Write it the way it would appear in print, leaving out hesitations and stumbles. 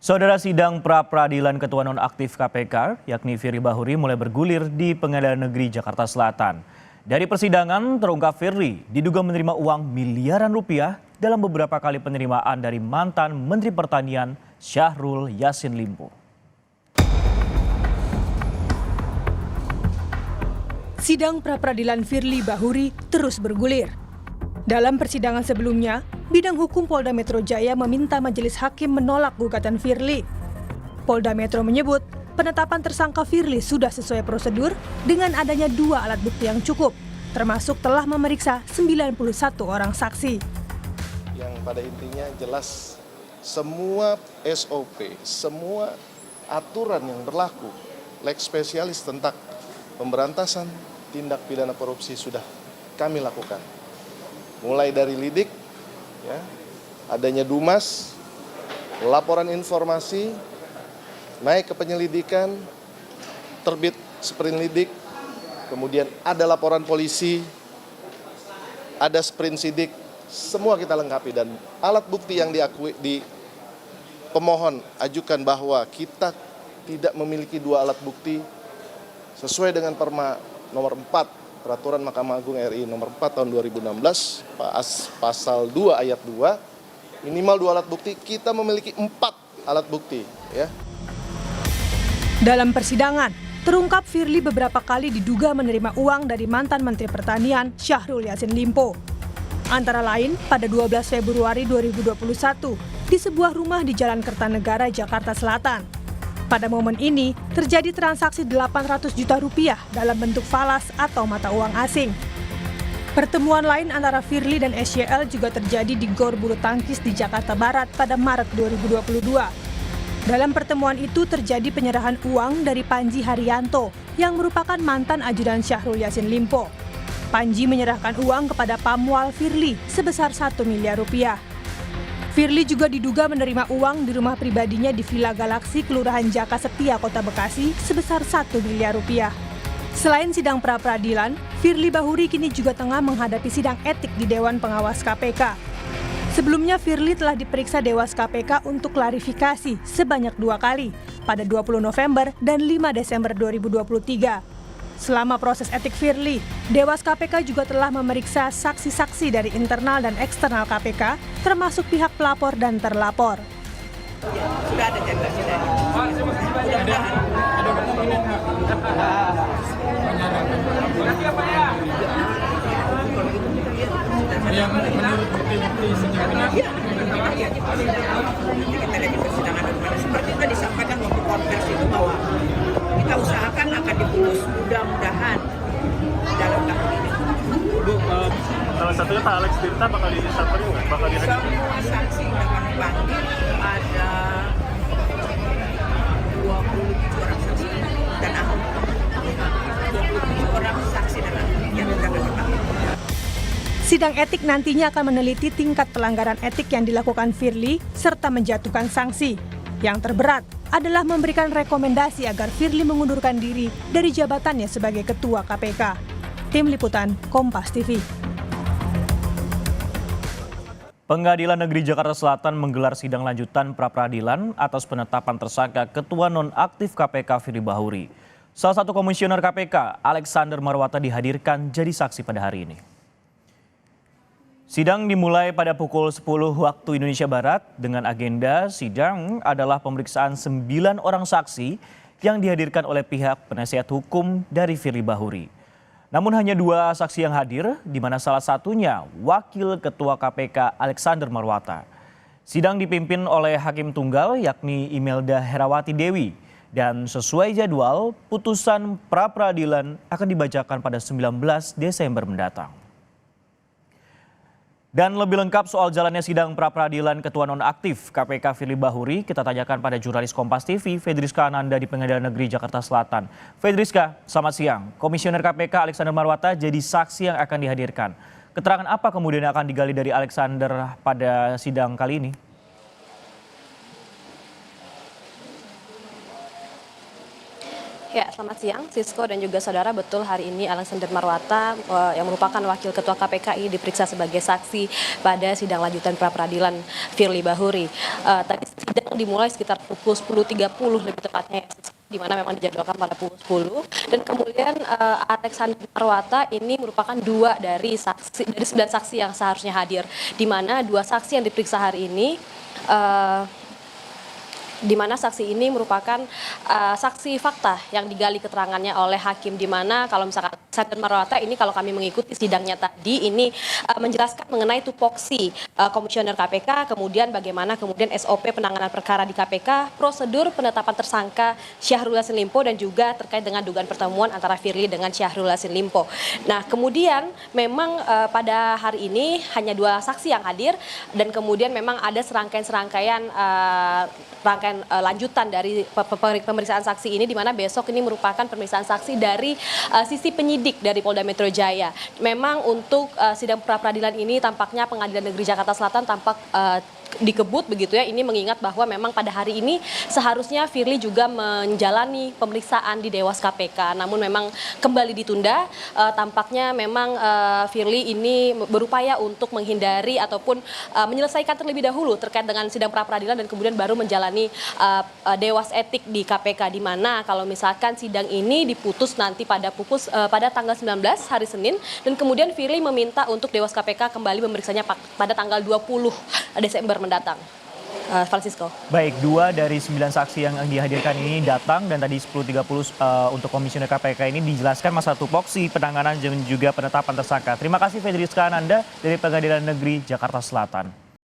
Saudara, sidang pra-peradilan ketua nonaktif KPK, yakni Firly Bahuri, mulai bergulir di Pengadilan Negeri Jakarta Selatan. Dari persidangan, terungkap Firly diduga menerima uang miliaran rupiah dalam beberapa kali penerimaan dari mantan Menteri Pertanian Syahrul Yassin Limpo. Sidang pra-peradilan Firly Bahuri terus bergulir. Dalam persidangan sebelumnya, Bidang Hukum Polda Metro Jaya meminta majelis hakim menolak gugatan Firly. Polda Metro menyebut penetapan tersangka Firly sudah sesuai prosedur dengan adanya 2 alat bukti yang cukup, termasuk telah memeriksa 91 orang saksi. Yang pada intinya jelas semua SOP, semua aturan yang berlaku, lex spesialis tentang pemberantasan tindak pidana korupsi sudah kami lakukan. Mulai dari lidik, ya, adanya Dumas, laporan informasi, naik ke penyelidikan, terbit sprindidik, kemudian ada laporan polisi, ada sprinsidik, semua kita lengkapi. Dan alat bukti yang diakui di pemohon ajukan bahwa kita tidak memiliki 2 alat bukti sesuai dengan Perma nomor 4 Peraturan Mahkamah Agung RI nomor 4 tahun 2016, pasal 2 ayat 2, minimal 2 alat bukti, kita memiliki 4 alat bukti. Ya. Dalam persidangan, terungkap Firly beberapa kali diduga menerima uang dari mantan Menteri Pertanian Syahrul Yassin Limpo. Antara lain pada 12 Februari 2021 di sebuah rumah di Jalan Kertanegara, Jakarta Selatan. Pada momen ini, terjadi transaksi 800 juta rupiah dalam bentuk falas atau mata uang asing. Pertemuan lain antara Firly dan SYL juga terjadi di Gor Bulu Tangkis di Jakarta Barat pada Maret 2022. Dalam pertemuan itu terjadi penyerahan uang dari Panji Haryanto yang merupakan mantan ajudan Syahrul Yassin Limpo. Panji menyerahkan uang kepada Pamwal Firly sebesar 1 miliar rupiah. Firly juga diduga menerima uang di rumah pribadinya di Villa Galaksi, Kelurahan Jaka Setia, Kota Bekasi sebesar 1 miliar rupiah. Selain sidang pra-peradilan, Firly Bahuri kini juga tengah menghadapi sidang etik di Dewan Pengawas KPK. Sebelumnya Firly telah diperiksa Dewas KPK untuk klarifikasi sebanyak 2 kali pada 20 November dan 5 Desember 2023. Selama proses etik Firly, Dewas KPK juga telah memeriksa saksi-saksi dari internal dan eksternal KPK, termasuk pihak pelapor dan terlapor. Sudah ada jadwalnya dari yang menurut bukti-bukti sejarah kita lihat di persidangan kemarin seperti itu disampaikan waktu konversi itu bahwa kita usahakan akan diputus mudah-mudahan dalam tahun ini. Bu, salah satunya Pak Alex Tirta bakal disamperin nggak? Bakal dihadirkan? Semua saksi yang akan dipanggil ada 27 orang saksi dan ahli. 27 orang saksi dan ahli yang akan dipanggil. Sidang etik nantinya akan meneliti tingkat pelanggaran etik yang dilakukan Firly serta menjatuhkan sanksi. Yang terberat adalah memberikan rekomendasi agar Firly mengundurkan diri dari jabatannya sebagai Ketua KPK. Tim Liputan Kompas TV. Pengadilan Negeri Jakarta Selatan menggelar sidang lanjutan pra-peradilan atas penetapan tersangka Ketua nonaktif KPK Firly Bahuri. Salah satu komisioner KPK, Alexander Marwata, dihadirkan jadi saksi pada hari ini. Sidang dimulai pada pukul 10 waktu Indonesia Barat dengan agenda sidang adalah pemeriksaan 9 orang saksi yang dihadirkan oleh pihak penasihat hukum dari Firly Bahuri. Namun hanya 2 saksi yang hadir, di mana salah satunya Wakil Ketua KPK Alexander Marwata. Sidang dipimpin oleh Hakim Tunggal yakni Imelda Herawati Dewi dan sesuai jadwal putusan pra-peradilan akan dibacakan pada 19 Desember mendatang. Dan lebih lengkap soal jalannya sidang pra-peradilan Ketua nonaktif KPK Firly Bahuri, kita tanyakan pada jurnalis Kompas TV, Fedriska Ananda di Pengadilan Negeri Jakarta Selatan. Fedriska, selamat siang. Komisioner KPK Alexander Marwata jadi saksi yang akan dihadirkan. Keterangan apa kemudian yang akan digali dari Alexander pada sidang kali ini? Ya, selamat siang Sisko dan juga saudara. Betul, hari ini Alexander Marwata yang merupakan Wakil Ketua KPK diperiksa sebagai saksi pada sidang lanjutan pra-peradilan Firly Bahuri. Tadi sidang dimulai sekitar pukul 10.30 lebih tepatnya, di mana memang dijadwalkan pada pukul 10. Dan kemudian Alexander Marwata ini merupakan 2 dari 9 saksi yang seharusnya hadir, di mana 2 saksi yang diperiksa hari ini di mana saksi ini merupakan saksi fakta yang digali keterangannya oleh hakim, di mana kalau misalkan Alexander Marwata ini kalau kami mengikuti sidangnya tadi ini menjelaskan mengenai tupoksi komisioner KPK, kemudian bagaimana kemudian SOP penanganan perkara di KPK, prosedur penetapan tersangka Syahrul Yassin Limpo dan juga terkait dengan dugaan pertemuan antara Firly dengan Syahrul Yassin Limpo. Nah, kemudian memang pada hari ini hanya 2 saksi yang hadir, dan kemudian memang ada rangkaian lanjutan dari pemeriksaan saksi ini, di mana besok ini merupakan pemeriksaan saksi dari sisi penyidik dari Polda Metro Jaya. Memang untuk sidang pra-peradilan ini tampaknya Pengadilan Negeri Jakarta Selatan tampak dikebut begitu ya. Ini mengingat bahwa memang pada hari ini seharusnya Firly juga menjalani pemeriksaan di Dewas KPK, namun memang kembali ditunda. Tampaknya memang Firly ini berupaya untuk menghindari ataupun menyelesaikan terlebih dahulu terkait dengan sidang pra-peradilan dan kemudian baru menjalani Dewas Etik di KPK, di mana kalau misalkan sidang ini diputus nanti pada tanggal 19 hari Senin, dan kemudian Firly meminta untuk Dewas KPK kembali memeriksanya pada tanggal 20 Desember mendatang. Francisco. Baik, 2 dari 9 saksi yang dihadirkan ini datang, dan tadi 10.30 untuk komisioner KPK ini dijelaskan masalah tupoksi, penanganan dan juga penetapan tersangka. Terima kasih Fedriska Ananda dari Pengadilan Negeri Jakarta Selatan.